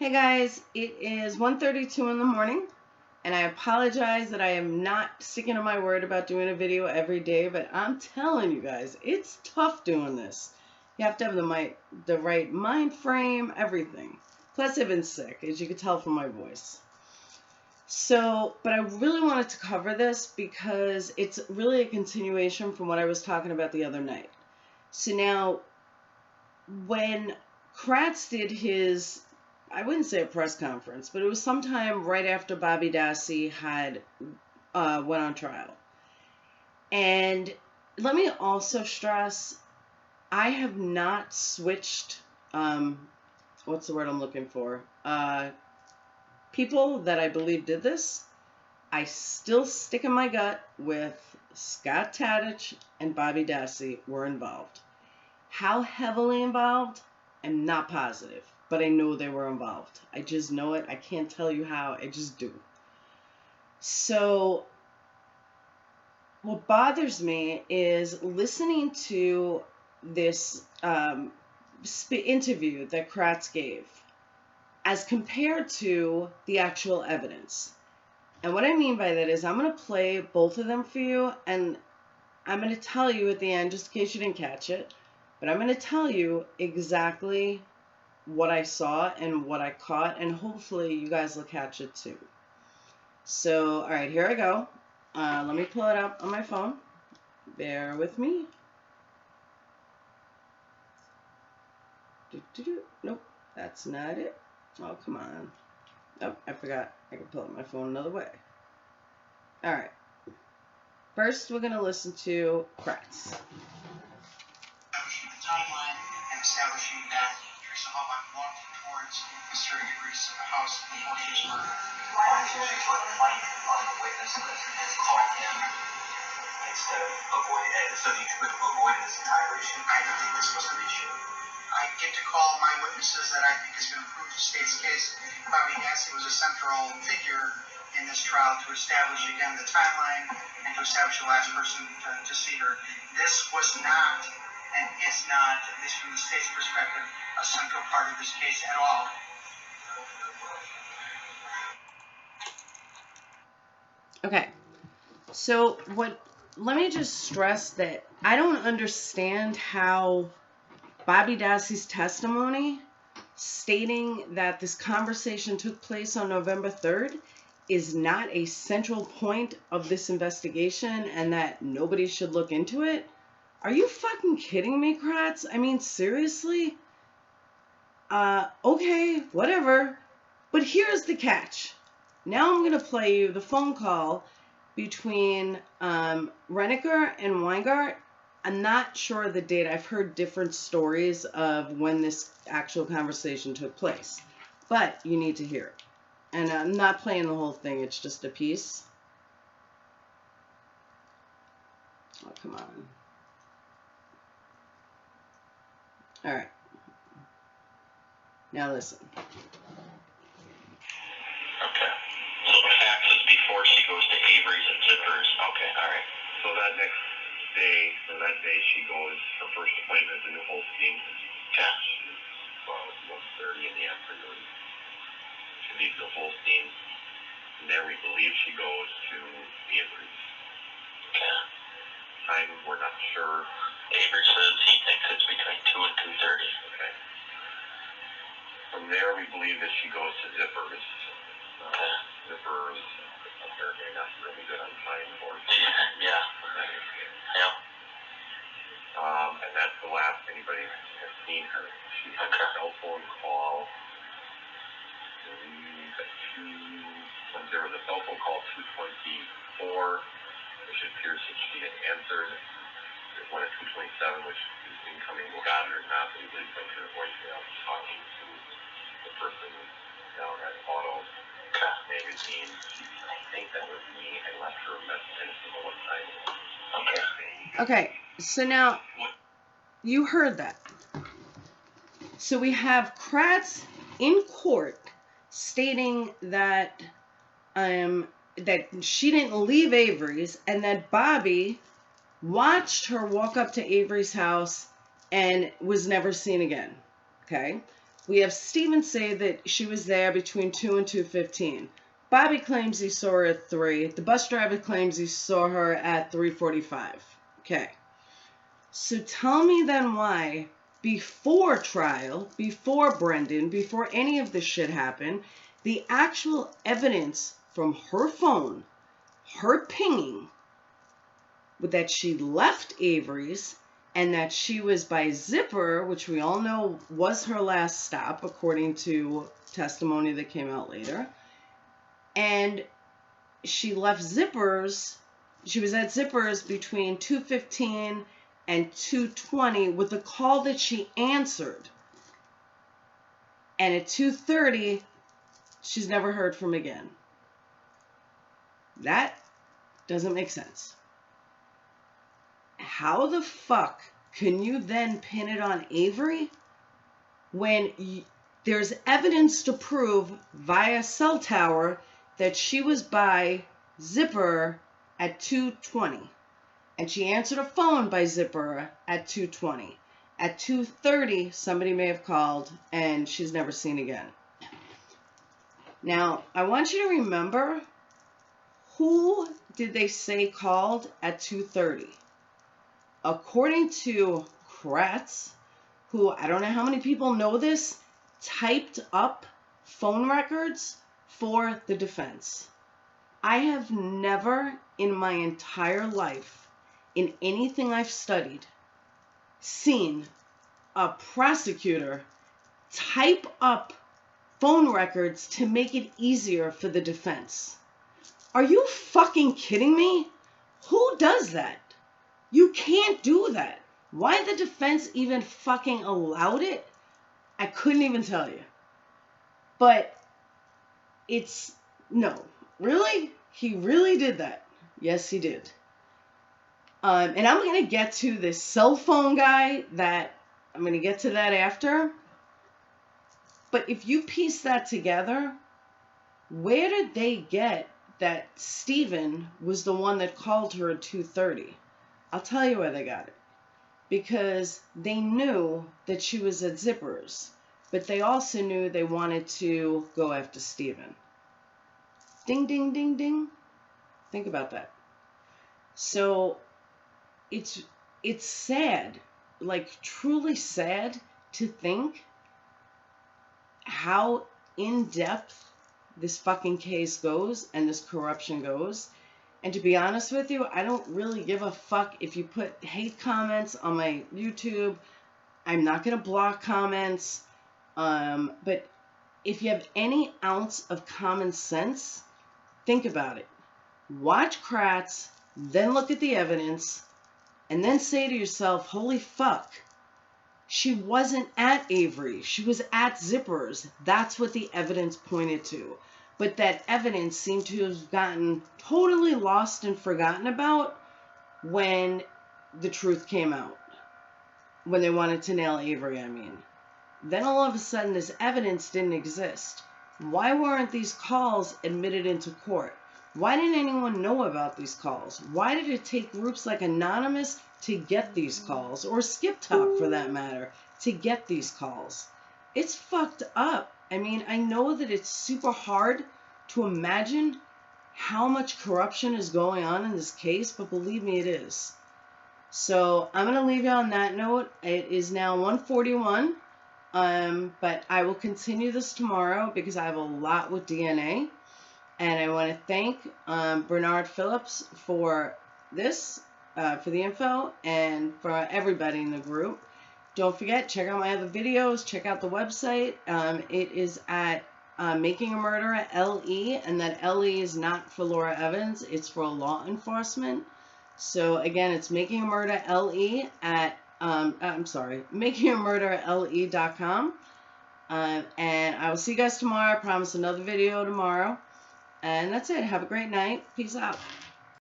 Hey guys, it is 1:32 in the morning, and I apologize that I am not sticking to my word about doing a video every day, but I'm telling you guys, it's tough doing this. You have to have the right mind frame, everything. Plus, I've been sick, as you can tell from my voice. But I really wanted to cover this because it's really a continuation from what I was talking about the other night. So now, when Kratz did his, I wouldn't say a press conference, but it was sometime right after Bobby Dassey had went on trial. And let me also stress, I have not switched, what's the word I'm looking for? People that I believe did this. I still stick in my gut with Scott Tadich and Bobby Dassey were involved. How heavily involved? I'm not positive, but I know they were involved. I just know it. I can't tell you how. I just do. So what bothers me is listening to this interview that Kratz gave as compared to the actual evidence. And what I mean by that is I'm going to play both of them for you, and I'm going to tell you at the end, just in case you didn't catch it, but I'm going to tell you exactly what I saw and what I caught, and hopefully you guys will catch it too. So, all right, here I go. Let me pull it up on my phone. Bear with me. Nope, that's not it. Oh, come on. Oh, I forgot. I can pull up my phone another way. All right. First, we're going to listen to Kratz. Establishing the timeline and establishing that Teresa Hoffman walked towards Mr. Avery's house before she was murdered. Why don't you put Mike on the witness list and call him instead of avoiding it? So you could have avoided this entire issue. I don't think this was an issue. I get to call my witnesses that I think is going to prove the state's case. Bobby Dassey was a central figure in this trial to establish, again, the timeline and to establish the last person to see her. This was not and is not, at least from the state's perspective, a central part of this case at all. Okay, so let me just stress that I don't understand how Bobby Dassey's testimony stating that this conversation took place on November 3rd is not a central point of this investigation and that nobody should look into it. Are you fucking kidding me, Kratz? I mean, seriously? Okay, whatever. But here's the catch. Now I'm going to play you the phone call between Renneker and Weingart. I'm not sure of the date. I've heard different stories of when this actual conversation took place. But you need to hear it. And I'm not playing the whole thing. It's just a piece. Oh, come on. All right. Now listen. Okay. So the fact is before she goes to Avery's and Zippers. Okay, all right. So that next day, or that day, she goes, her first appointment is in New Holstein. Okay. She's 1:30 in the afternoon. She leaves New Holstein. And there we believe she goes to Avery's. Okay. Time, we're not sure. Avery says he thinks it's between 2 and 2:30. Okay. From there, we believe that she goes to Zippers. Okay. Zippers, apparently not really good on time for it. Yeah. Yep. And that's the last anybody has seen her. She had a cell phone call. There was a cell phone call 224, which it appears that she had answered. There's one at 227, which is incoming. We got it or not, but we did send her a voicemail talking to the person down at Auto Magazine. I think that was me. I left her a message and it's one time. Okay, so now you heard that. So we have Kratz in court stating that that she didn't leave Avery's and that Bobby watched her walk up to Avery's house and was never seen again. Okay, We have Steven say that she was there between 2 and 2:15. Bobby claims he saw her at 3. The bus driver claims he saw her at 3:45. Okay. So tell me then why, before trial, before Brendan, before any of this shit happened, the actual evidence from her phone, her pinging, that she left Avery's and that she was by Zipper, which we all know was her last stop, according to testimony that came out later. And she left Zipper's, she was at Zipper's between 2:15 and 2:20 with a call that she answered. And at 2:30, she's never heard from again. That doesn't make sense. How the fuck can you then pin it on Avery when there's evidence to prove via cell tower that she was by Zipper at 2:20 and she answered a phone by Zipper at 2:20. At 2:30, somebody may have called and she's never seen again. Now, I want you to remember, who did they say called at 2:30? According to Kratz, who, I don't know how many people know this, typed up phone records for the defense. I have never in my entire life, in anything I've studied, seen a prosecutor type up phone records to make it easier for the defense. Are you fucking kidding me? Who does that? You can't do that. Why the defense even fucking allowed it, I couldn't even tell you. But it's, no. Really? He really did that. Yes, he did. And I'm going to get to this cell phone guy, that I'm going to get to that after. But if you piece that together, where did they get that Steven was the one that called her at 2:30? I'll tell you where they got it. Because they knew that she was at Zipper's, but they also knew they wanted to go after Steven. Ding, ding, ding, ding. Think about that. So it's sad, like truly sad to think how in-depth this fucking case goes and this corruption goes. And to be honest with you, I don't really give a fuck if you put hate comments on my YouTube. I'm not going to block comments. But if you have any ounce of common sense, think about it. Watch Kratz, then look at the evidence, and then say to yourself, holy fuck, she wasn't at Avery. She was at Zipper's. That's what the evidence pointed to. But that evidence seemed to have gotten totally lost and forgotten about when the truth came out. When they wanted to nail Avery, I mean. Then all of a sudden this evidence didn't exist. Why weren't these calls admitted into court? Why didn't anyone know about these calls? Why did it take groups like Anonymous to get these calls? Or Skip Talk, for that matter, to get these calls? It's fucked up. I mean, I know that it's super hard to imagine how much corruption is going on in this case, but believe me, it is. So I'm going to leave you on that note. It is now 1:41, but I will continue this tomorrow because I have a lot with DNA. And I want to thank Bernard Phillips for this, for the info, and for everybody in the group. Don't forget, check out my other videos. Check out the website. It is at Making a Murderer, LE, and that LE is not for Laura Evans. It's for law enforcement. So again, it's Making a Murderer, LE at, makingamurdererle.com. And I will see you guys tomorrow. I promise another video tomorrow. And that's it. Have a great night. Peace out.